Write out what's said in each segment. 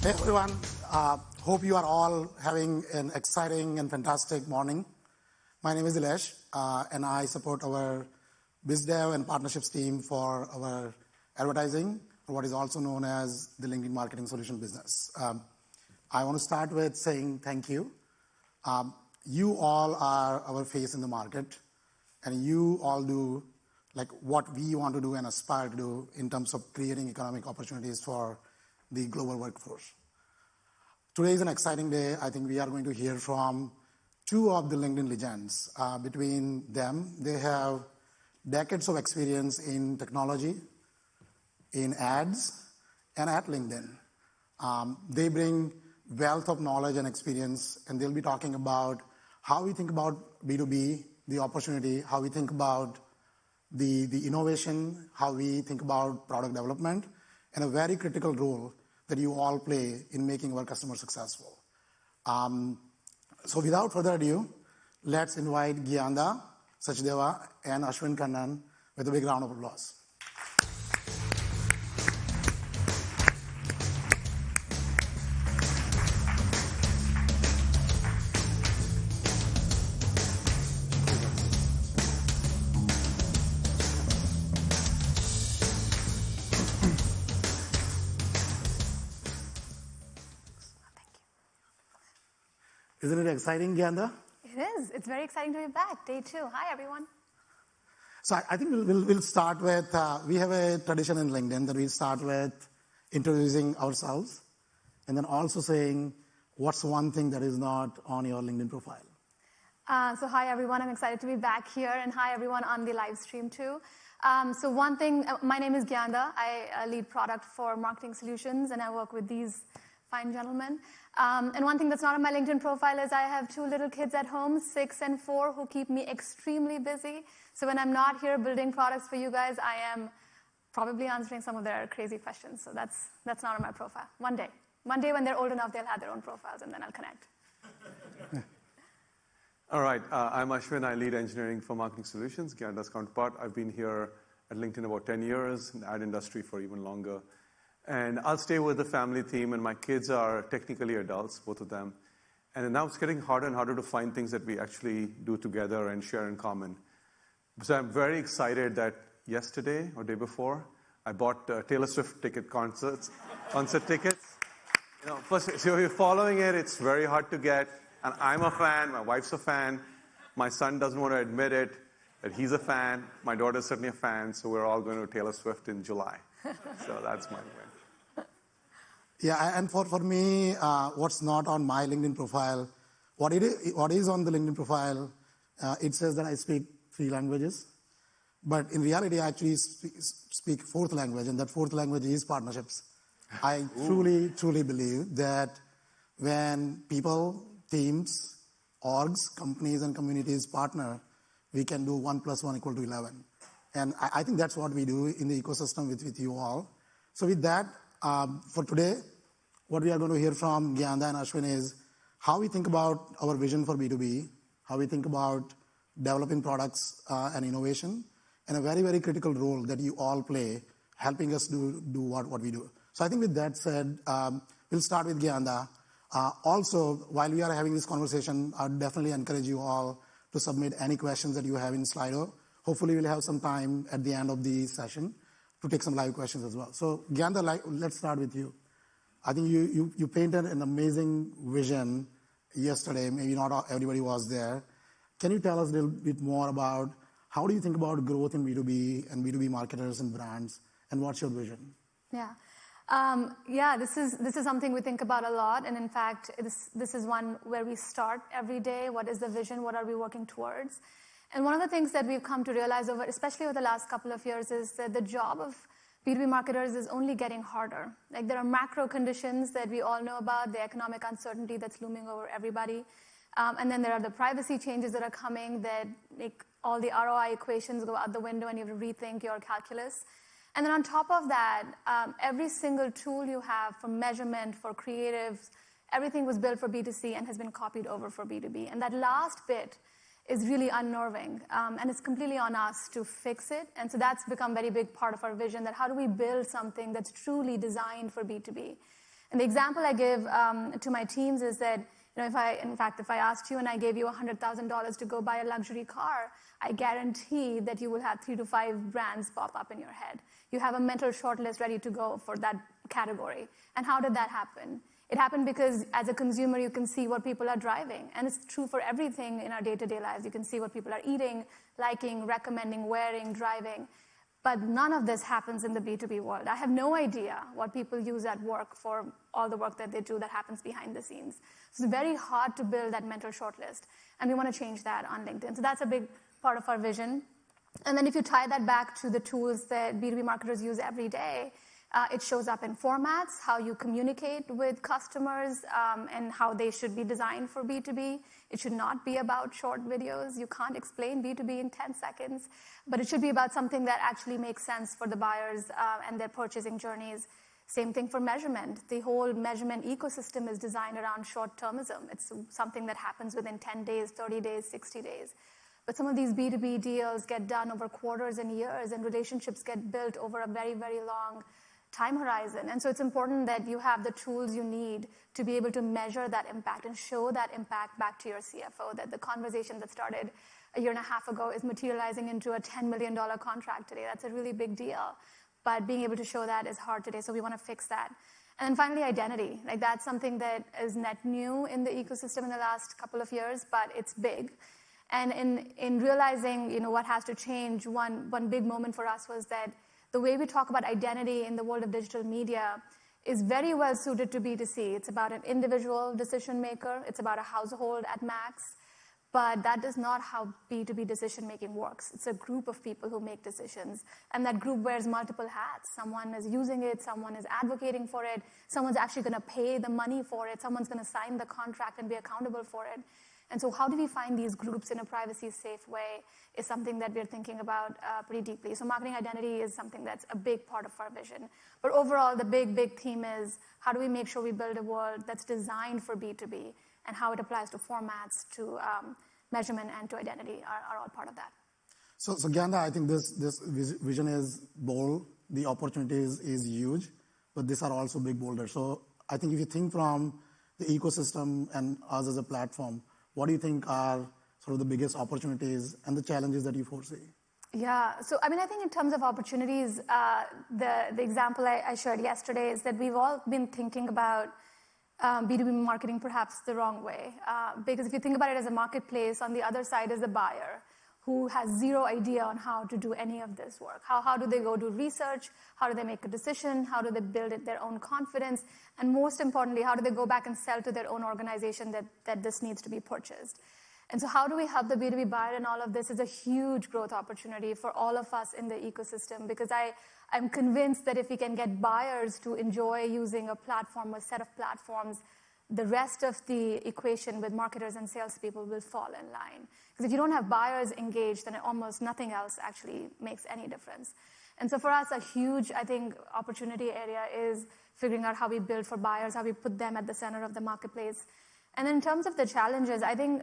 Hey everyone, hope you are all having an exciting and fantastic morning. My name is Dilesh, and I support our BizDev and partnerships team for our advertising, or what is also known as the LinkedIn Marketing Solution business. I want to start with saying thank you. You all are our face in the market, and you all do like what we want to do and aspire to do in terms of creating economic opportunities for the global workforce. Today is an exciting day. I think we are going to hear from two of the LinkedIn legends. Between them, they have decades of experience in technology, in ads, and at LinkedIn. They bring wealth of knowledge and experience, and they'll be talking about how we think about B2B, the opportunity, how we think about the innovation, how we think about product development, and a very critical role that you all play in making our customers successful. So without further ado, let's invite Gyanda Sachdeva and Ashwin Kannan with a big round of applause. Isn't it exciting, Gyanda? It is. It's very exciting to be back. Day 2. Hi, everyone. So I think we'll start with, we have a tradition in LinkedIn that we start with introducing ourselves and then also saying, what's one thing that is not on your LinkedIn profile? So hi, everyone. I'm excited to be back here. And hi, everyone on the live stream, too. So one thing, my name is Gyanda. I lead product for marketing solutions, and I work with these fine gentlemen. And one thing that's not on my LinkedIn profile is I have 2 little kids at home, 6 and 4, who keep me extremely busy. So when I'm not here building products for you guys, I am probably answering some of their crazy questions. So that's not on my profile. One day when they're old enough, they'll have their own profiles, and then I'll connect. All right. I'm Ashwin. I lead engineering for marketing solutions, Gyanda's counterpart. I've been here at LinkedIn about 10 years, in the ad industry for even longer. And I'll stay with the family theme, and my kids are technically adults, both of them. And now it's getting harder and harder to find things that we actually do together and share in common. So I'm very excited that yesterday or day before, I bought Taylor Swift concert tickets. You know, first, so if you're following it, it's very hard to get. And I'm a fan. My wife's a fan. My son doesn't want to admit it, that he's a fan. My daughter's certainly a fan. So we're all going to Taylor Swift in July. So that's my win. Yeah, and for me, what's not on my LinkedIn profile, what is on the LinkedIn profile, it says that I speak 3 languages. But in reality, I actually speak 4th language, and that 4th language is partnerships. I truly believe that when people, teams, orgs, companies, and communities partner, we can do 1 + 1 = 11. And I think that's what we do in the ecosystem with you all. So with that, for today, what we are going to hear from Gyanda and Ashwin is how we think about our vision for B2B, how we think about developing products and innovation, and a very, very critical role that you all play helping us do what we do. So I think with that said, we'll start with Gyanda. Also, while we are having this conversation, I'd definitely encourage you all to submit any questions that you have in Slido. Hopefully, we'll have some time at the end of the session to take some live questions as well. So Gyanda, let's start with you. I think you painted an amazing vision yesterday. Maybe not everybody was there. Can you tell us a little bit more about how do you think about growth in B2B and B2B marketers and brands, and what's your vision? Yeah. This is something we think about a lot. And in fact, this is one where we start every day. What is the vision? What are we working towards? And one of the things that we've come to realize especially over the last couple of years, is that the job of B2B marketers is only getting harder. Like, there are macro conditions that we all know about, the economic uncertainty that's looming over everybody. And then there are the privacy changes that are coming that make all the ROI equations go out the window and you have to rethink your calculus. And then on top of that, every single tool you have for measurement, for creatives, everything was built for B2C and has been copied over for B2B. And that last bit is really unnerving. And it's completely on us to fix it. And so that's become a very big part of our vision, that how do we build something that's truly designed for B2B? And the example I give to my teams is that, if I asked you and I gave you $100,000 to go buy a luxury car, I guarantee that you will have 3 to 5 brands pop up in your head. You have a mental shortlist ready to go for that category. And how did that happen? It happened because as a consumer, you can see what people are driving. And it's true for everything in our day-to-day lives. You can see what people are eating, liking, recommending, wearing, driving. But none of this happens in the B2B world. I have no idea what people use at work for all the work that they do that happens behind the scenes. So it's very hard to build that mental shortlist. And we want to change that on LinkedIn. So that's a big part of our vision. And then if you tie that back to the tools that B2B marketers use every day, it shows up in formats, how you communicate with customers, and how they should be designed for B2B. It should not be about short videos. You can't explain B2B in 10 seconds, but it should be about something that actually makes sense for the buyers and their purchasing journeys. Same thing for measurement. The whole measurement ecosystem is designed around short-termism. It's something that happens within 10 days, 30 days, 60 days. But some of these B2B deals get done over quarters and years, and relationships get built over a very, very long time horizon. And so it's important that you have the tools you need to be able to measure that impact and show that impact back to your CFO, that the conversation that started a year and a half ago is materializing into a $10 million contract today. That's a really big deal. But being able to show that is hard today, so we want to fix that. And then finally, identity. Like, that's something that is net new in the ecosystem in the last couple of years, but it's big. And in realizing, what has to change, one big moment for us was that the way we talk about identity in the world of digital media is very well suited to B2C. It's about an individual decision maker. It's about a household at max. But that is not how B2B decision making works. It's a group of people who make decisions. And that group wears multiple hats. Someone is using it. Someone is advocating for it. Someone's actually going to pay the money for it. Someone's going to sign the contract and be accountable for it. And so how do we find these groups in a privacy-safe way is something that we're thinking about pretty deeply. So marketing identity is something that's a big part of our vision. But overall, the big theme is how do we make sure we build a world that's designed for B2B, and how it applies to formats, to measurement, and to identity are all part of that. So Gyanda, I think this vision is bold. The opportunity is huge, but these are also big boulders. So I think if you think from the ecosystem and us as a platform, what do you think are sort of the biggest opportunities and the challenges that you foresee? Yeah, so I think in terms of opportunities, the example I shared yesterday is that we've all been thinking about B2B marketing perhaps the wrong way. Because if you think about it as a marketplace, on the other side is the buyer who has zero idea on how to do any of this work. How do they go do research? How do they make a decision? How do they build their own confidence? And most importantly, how do they go back and sell to their own organization that this needs to be purchased? And so how do we help the B2B buyer in all of this is a huge growth opportunity for all of us in the ecosystem, because I'm convinced that if we can get buyers to enjoy using a platform, a set of platforms, the rest of the equation with marketers and salespeople will fall in line. Because if you don't have buyers engaged, then almost nothing else actually makes any difference. And so for us, a huge, opportunity area is figuring out how we build for buyers, how we put them at the center of the marketplace. And in terms of the challenges, I think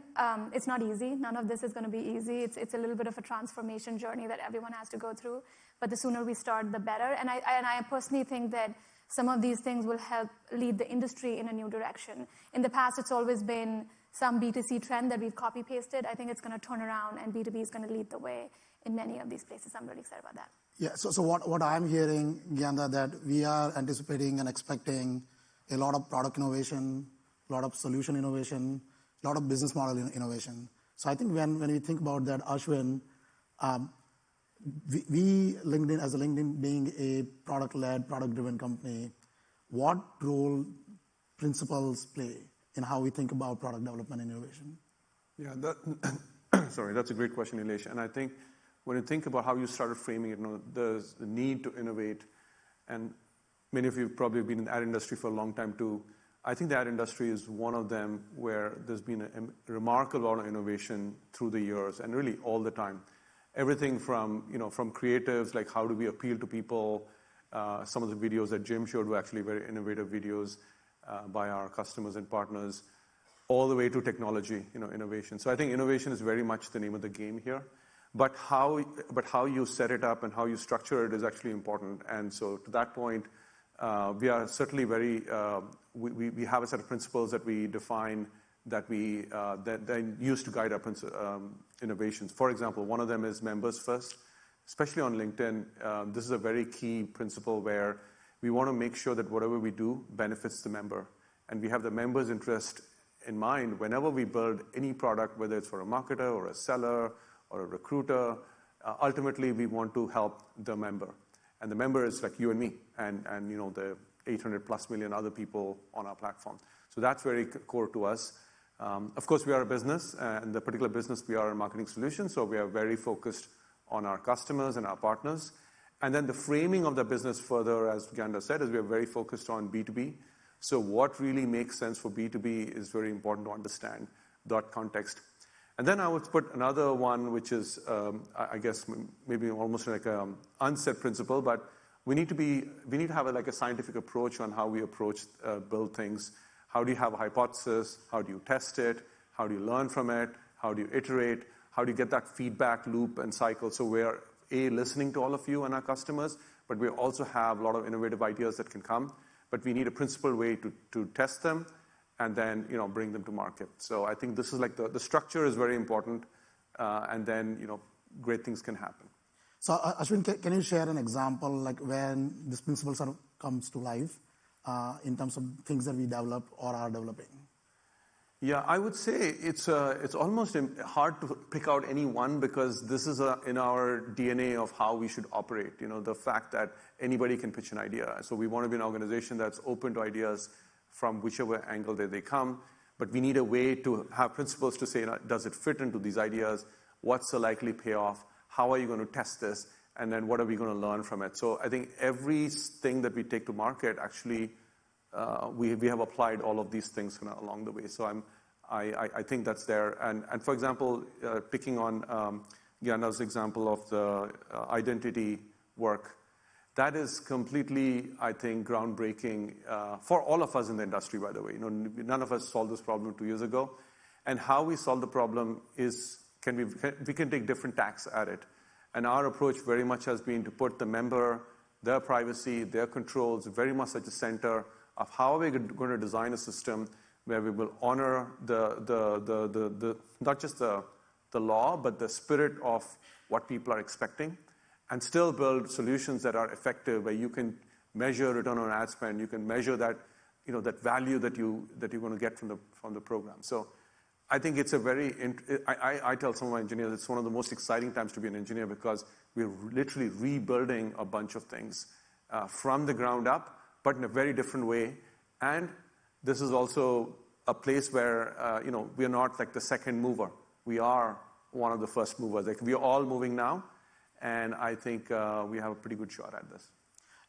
it's not easy. None of this is going to be easy. It's a little bit of a transformation journey that everyone has to go through. But the sooner we start, the better. And I personally think that some of these things will help lead the industry in a new direction. In the past, it's always been some B2C trend that we've copy-pasted. I think it's going to turn around, and B2B is going to lead the way in many of these places. I'm really excited about that. Yeah, so what I'm hearing, Gyanda, that we are anticipating and expecting a lot of product innovation, a lot of solution innovation, a lot of business model innovation. So I think when we think about that, Ashwin, we LinkedIn, as a LinkedIn being a product-led, product-driven company, what role principles play in how we think about product development and innovation? Yeah, that's a great question, Nilesh. And I think when you think about how you started framing it, there's the need to innovate, and many of you have probably been in the ad industry for a long time too. I think the ad industry is one of them where there's been a remarkable amount of innovation through the years, and really all the time. Everything from creatives, like how do we appeal to people. Some of the videos that Jim showed were actually very innovative videos by our customers and partners, all the way to technology, innovation. So I think innovation is very much the name of the game here. But how you set it up and how you structure it is actually important. And so to that point, We are certainly we have a set of principles that we define that we then use to guide our innovations. For example, one of them is members first, especially on LinkedIn. This is a very key principle where we want to make sure that whatever we do benefits the member. And we have the member's interest in mind whenever we build any product, whether it's for a marketer or a seller or a recruiter. Ultimately, we want to help the member. And the member is like you and me and the 800 plus million other people on our platform. So that's very core to us. Of course, we are a business, and the particular business we are in Marketing Solutions, so we are very focused on our customers and our partners. And then the framing of the business further, as Gyanda said, is we are very focused on B2B. So what really makes sense for B2B is very important to understand that context. And then I would put another one, which is, I guess, maybe almost like an unsaid principle, but we need to have a scientific approach on how we build things. How do you have a hypothesis? How do you test it? How do you learn from it? How do you iterate? How do you get that feedback loop and cycle? So we're listening to all of you and our customers, but we also have a lot of innovative ideas that can come. But we need a principled way to test them and then bring them to market. So I think this is like the structure is very important, and then great things can happen. So Ashwin, can you share an example like when this principle sort of comes to life in terms of things that we develop or are developing? Yeah, I would say it's almost hard to pick out any one because this is in our DNA of how we should operate. The fact that anybody can pitch an idea. So we want to be an organization that's open to ideas from whichever angle they come. But we need a way to have principles to say, does it fit into these ideas? What's the likely payoff? How are you going to test this? And then what are we going to learn from it? So I think everything that we take to market, actually, we have applied all of these things along the way. So I think that's there. And for example, picking on Gyanda's example of the identity work, that is completely, I think, groundbreaking for all of us in the industry, by the way. None of us solved this problem 2 years ago. And how we solve the problem is we can take different tacks at it. And our approach very much has been to put the member, their privacy, their controls very much at the center of how are we going to design a system where we will honor not just the law, but the spirit of what people are expecting, and still build solutions that are effective, where you can measure return on ad spend, you can measure that that value that you're going to get from the program. So I think it's I tell some of my engineers it's one of the most exciting times to be an engineer because we're literally rebuilding a bunch of things from the ground up, but in a very different way. And this is also a place where we are not like the second mover. We are one of the first movers. Like we are all moving now, and I think we have a pretty good shot at this.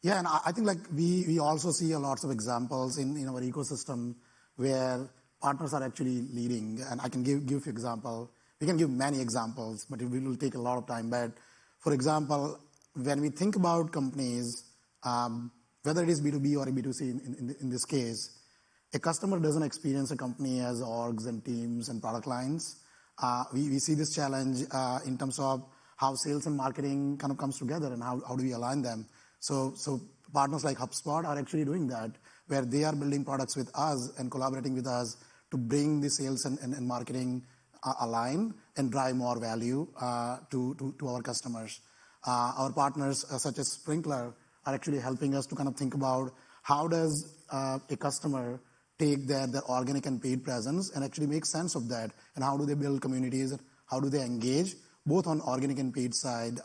Yeah, and I think like we also see a lots of examples in our ecosystem where partners are actually leading. And I can give you example. We can give many examples, but it will take a lot of time. But for example, when we think about companies, whether it is B2B or a B2C in this case, a customer doesn't experience a company as orgs and teams and product lines. We see this challenge in terms of how sales and marketing kind of comes together and how do we align them. So partners like HubSpot are actually doing that, where they are building products with us and collaborating with us to bring the sales and marketing align and drive more value to our customers. Our partners such as Sprinklr are actually helping us to kind of think about how does a customer take their organic and paid presence and actually make sense of that, and how do they build communities, and how do they engage both on organic and paid side.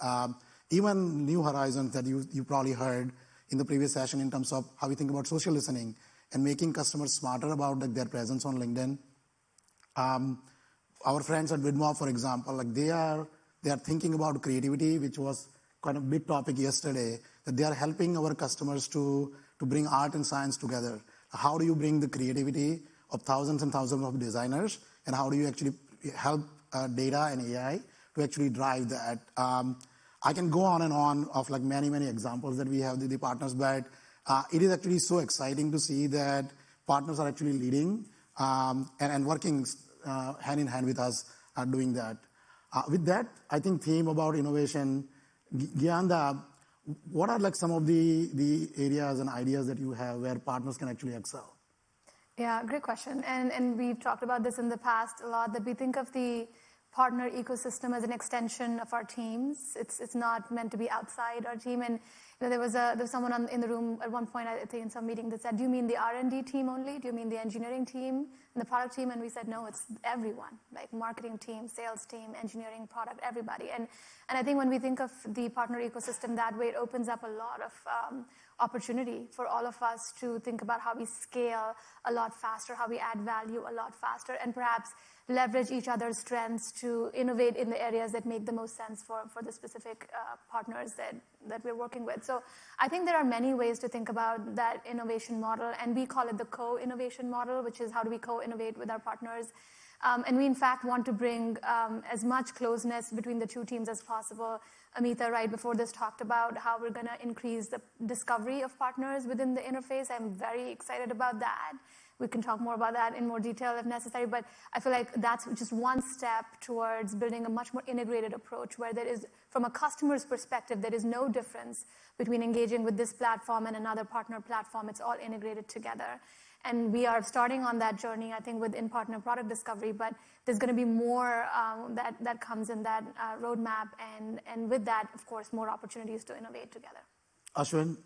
Even New Horizons that you probably heard in the previous session in terms of how we think about social listening and making customers smarter about their presence on LinkedIn. Our friends at Vidmob, for example, like they are thinking about creativity, which was kind of big topic yesterday, that they are helping our customers to bring art and science together. How do you bring the creativity of thousands and thousands of designers, and how do you actually help data and AI to actually drive that? I can go on and on of like many examples that we have with the partners, but it is actually so exciting to see that partners are actually leading and working hand in hand with us doing that. With that, I think theme about innovation, Gyanda, What are like some of the areas and ideas that you have where partners can actually excel? Yeah, great question. And we've talked about this in the past a lot, that we think of the partner ecosystem as an extension of our teams. It's not meant to be outside our team. And there was someone in the room at one point, I think in some meeting, that said, do you mean the R&D team only? Do you mean the engineering team and the product team? And we said, no, it's everyone, like marketing team, sales team, engineering, product, everybody. And I think when we think of the partner ecosystem that way, it opens up a lot of opportunity for all of us to think about how we scale a lot faster, how we add value a lot faster, and perhaps leverage each other's strengths to innovate in the areas that make the most sense for the specific partners that we're working with. So I think there are many ways to think about that innovation model, and we call it the co-innovation model, which is how do we co-innovate with our partners. And we, in fact, want to bring as much closeness between the two teams as possible. Amita, right before this, talked about how we're going to increase the discovery of partners within the interface. I'm very excited about that. We can talk more about that in more detail if necessary, but I feel like that's just one step towards building a much more integrated approach where there is, from a customer's perspective, there is no difference between engaging with this platform and another partner platform. It's all integrated together. And we are starting on that journey, I think, with in-partner product discovery, but there's going to be more that comes in that roadmap. And with that, of course, more opportunities to innovate together. Ashwin,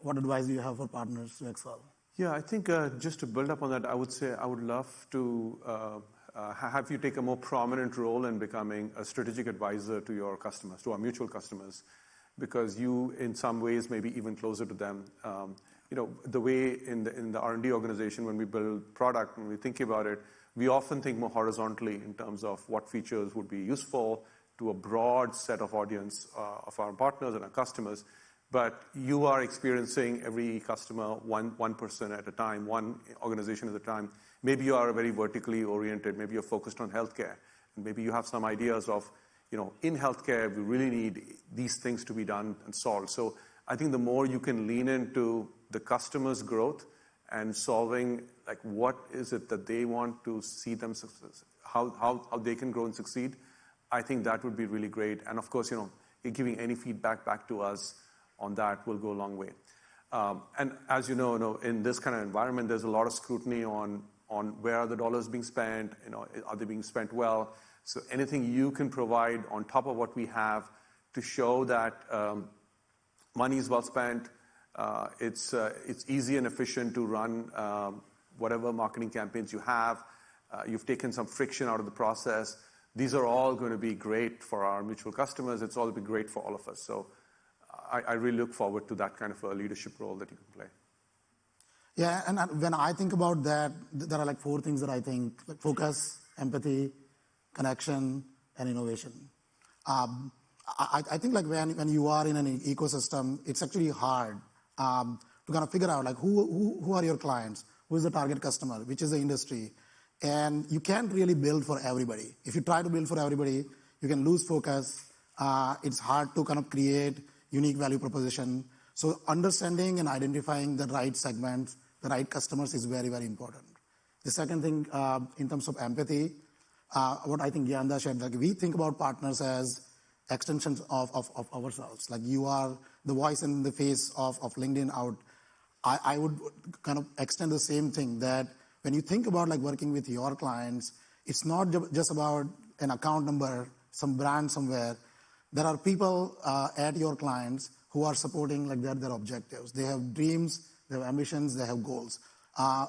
what advice do you have for partners to excel? Yeah, I think just to build up on that, I would say I would love to have you take a more prominent role in becoming a strategic advisor to your customers, to our mutual customers, because you, in some ways, may be even closer to them. The way in the R&D organization, when we build product, when we think about it, we often think more horizontally in terms of what features would be useful to a broad set of audience of our partners and our customers. But you are experiencing every customer one person at a time, one organization at a time. Maybe you are very vertically oriented. Maybe you're focused on healthcare. And maybe you have some ideas of, in healthcare, we really need these things to be done and solved. So I think the more you can lean into the customer's growth and solving, like, what is it that they want to see them success, how they can grow and succeed, I think that would be really great. And of course, giving any feedback back to us on that will go a long way. And as you know, in this kind of environment, there's a lot of scrutiny on where are the dollars being spent, are they being spent well? So anything you can provide on top of what we have to show that money is well spent, it's easy and efficient to run whatever marketing campaigns you have. You've taken some friction out of the process. These are all going to be great for our mutual customers. It's all going to be great for all of us. So I really look forward to that kind of a leadership role that you can play. Yeah, and when I think about that, there are like 4 things that I think: like focus, empathy, connection, and innovation. I think like when you are in an ecosystem, it's actually hard to kind of figure out like who are your clients, who is the target customer, which is the industry, and you can't really build for everybody. If you try to build for everybody, you can lose focus. It's hard to kind of create unique value proposition. So understanding and identifying the right segments, the right customers is very, very important. The second thing, in terms of empathy, what I think Gyanda shared, like we think about partners as extensions of ourselves. Like you are the voice and the face of LinkedIn out. I would kind of extend the same thing, that when you think about like working with your clients, it's not just about an account number, some brand somewhere. There are people at your clients who are supporting like their objectives. They have dreams, they have ambitions, they have goals.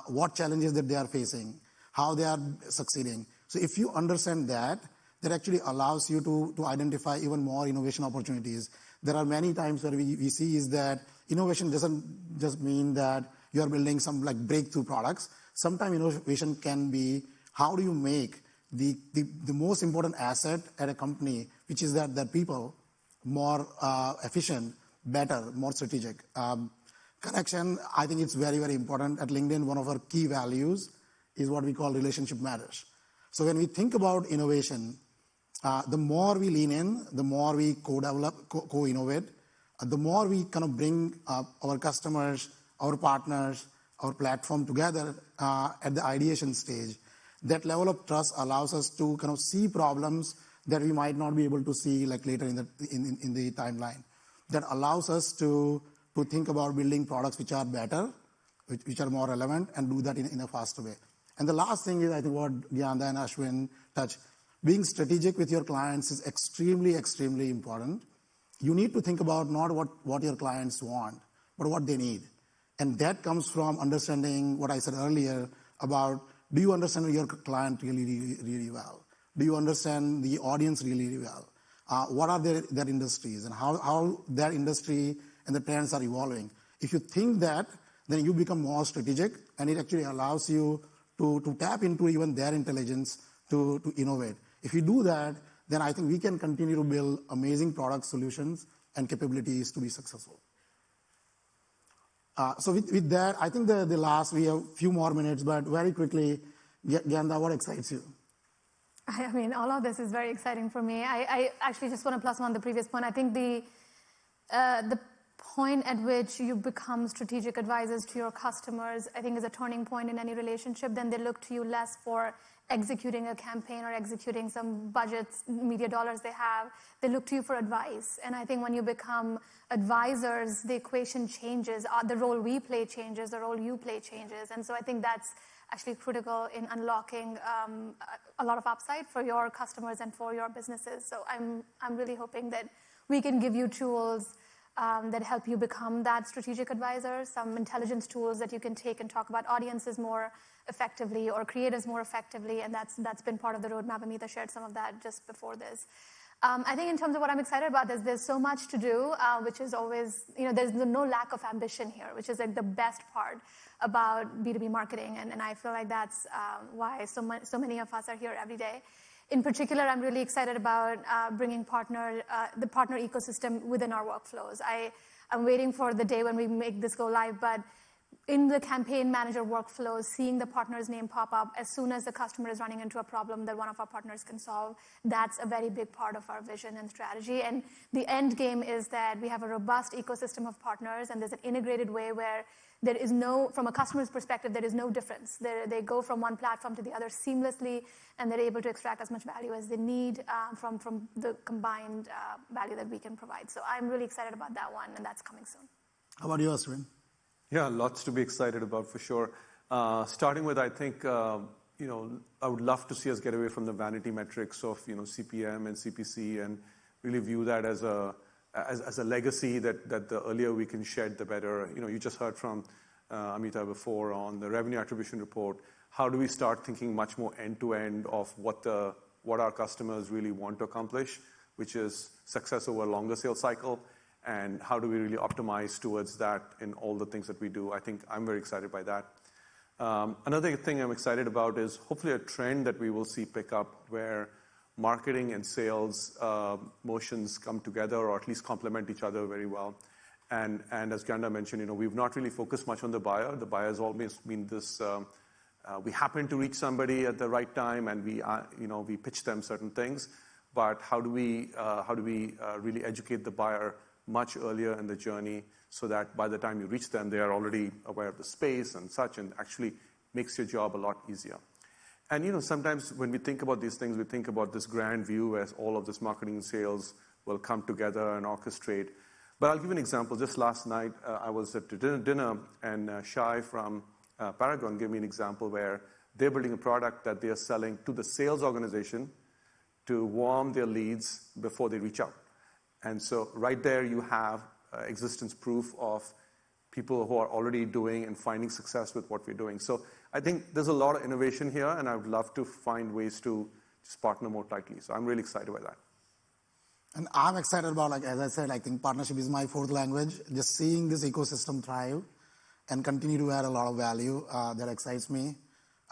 What challenges that they are facing, how they are succeeding. So if you understand that actually allows you to identify even more innovation opportunities. There are many times where we see is that innovation doesn't just mean that you are building some like breakthrough products. Sometimes innovation can be how do you make the most important asset at a company, which is that people, more efficient, better, more strategic. Connection, I think it's very, very important. At LinkedIn, one of our key values is what we call relationship matters. So when we think about innovation, the more we lean in, the more we co-develop, co-innovate, the more we kind of bring our customers, our partners, our platform together at the ideation stage. That level of trust allows us to kind of see problems that we might not be able to see like later in the timeline. that allows us to think about building products which are better, which are more relevant, and do that in a faster way. And the last thing is, I think what Gyanda and Ashwin touched, being strategic with your clients is extremely, extremely important. You need to think about not what your clients want, but what they need. And that comes from understanding what I said earlier about, do you understand your client really, really, really well? Do you understand the audience really, really well? What are their industries and how their industry and the trends are evolving? If you think that, then you become more strategic, and it actually allows you to tap into even their intelligence to innovate. If you do that, then I think we can continue to build amazing product solutions and capabilities to be successful. So with that, I think we have a few more minutes, but very quickly, Gyanda, what excites you? I mean, all of this is very exciting for me. I actually just want to plus one the previous point. I think the point at which you become strategic advisors to your customers, I think, is a turning point in any relationship. Then they look to you less for executing a campaign or executing some budgets, media dollars they have. They look to you for advice. And I think when you become advisors, the equation changes. The role we play changes. The role you play changes. And so I think that's actually critical in unlocking a lot of upside for your customers and for your businesses. So I'm really hoping that we can give you tools that help you become that strategic advisor, some intelligence tools that you can take and talk about audiences more effectively or creators more effectively, and that's been part of the roadmap. Amita shared some of that just before this. I think in terms of what I'm excited about is there's so much to do, which is always, there's no lack of ambition here, which is like the best part about B2B marketing, and I feel like that's why so many of us are here every day. In particular, I'm really excited about bringing the partner ecosystem within our workflows. I'm waiting for the day when we make this go live, but in the campaign manager workflows, seeing the partner's name pop up as soon as the customer is running into a problem that one of our partners can solve, that's a very big part of our vision and strategy. And the end game is that we have a robust ecosystem of partners, and there's an integrated way where there is from a customer's perspective, there is no difference. They go from one platform to the other seamlessly, and they're able to extract as much value as they need from the combined value that we can provide. So I'm really excited about that one, and that's coming soon. How about you, Ashwin? Yeah, lots to be excited about for sure. Starting with, I think, I would love to see us get away from the vanity metrics of, CPM and CPC and really view that as a legacy that the earlier we can shed, the better. You just heard from Amita before on the revenue attribution report. How do we start thinking much more end-to-end of what our customers really want to accomplish, which is success over a longer sales cycle, and how do we really optimize towards that in all the things that we do? I think I'm very excited by that. Another thing I'm excited about is hopefully a trend that we will see pick up where marketing and sales motions come together or at least complement each other very well. And as Gyanda mentioned, we've not really focused much on the buyer. The buyer has always been this, we happen to reach somebody at the right time and we pitch them certain things. But how do we really educate the buyer much earlier in the journey so that by the time you reach them, they are already aware of the space and such, and actually makes your job a lot easier. And sometimes when we think about these things, we think about this grand view as all of this marketing and sales will come together and orchestrate. But I'll give you an example. Just last night, I was at dinner, and Shai from Paragon gave me an example where they're building a product that they are selling to the sales organization to warm their leads before they reach out. And so right there you have existence proof of people who are already doing and finding success with what we're doing. So I think there's a lot of innovation here, and I would love to find ways to just partner more tightly. So I'm really excited by that. And I'm excited about, as I said, I think partnership is my fourth language. Just seeing this ecosystem thrive and continue to add a lot of value, that excites me.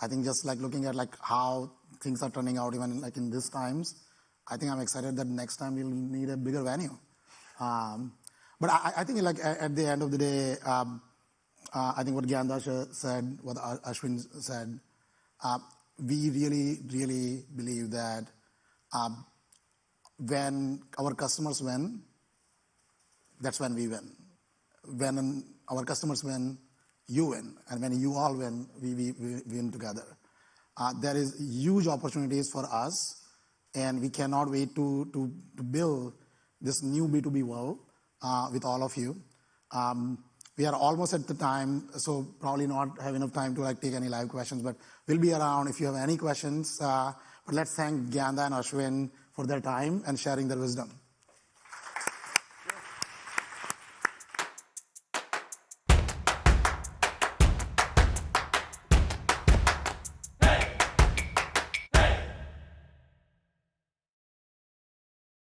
I think just looking at how things are turning out even in these times, I think I'm excited that next time we'll need a bigger venue. But I think at the end of the day, I think what Gyanda said, what Ashwin said, we really, really believe that when our customers win, that's when we win. When our customers win, you win. And when you all win, we win together. There is huge opportunities for us, and we cannot wait to build this new B2B world with all of you. We are almost at the time, so probably not have enough time to take any live questions, but we'll be around if you have any questions. But let's thank Gyanda and Ashwin for their time and sharing their wisdom.